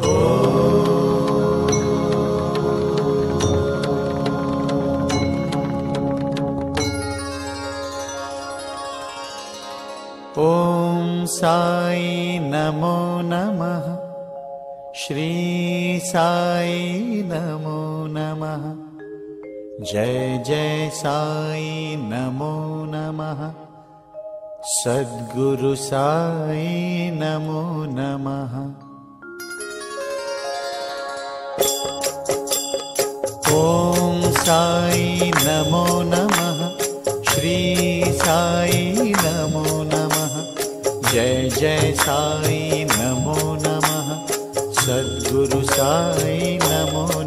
ओम साई नमो नमः। श्री साई नमो नमः। जय जय साई नमो नमः। सद्गुरु साई नमो नमः। ओम साई नमो नमः। श्री साई नमो नमः। जय जय साई नमो नमः। सद्गुरु साई नमो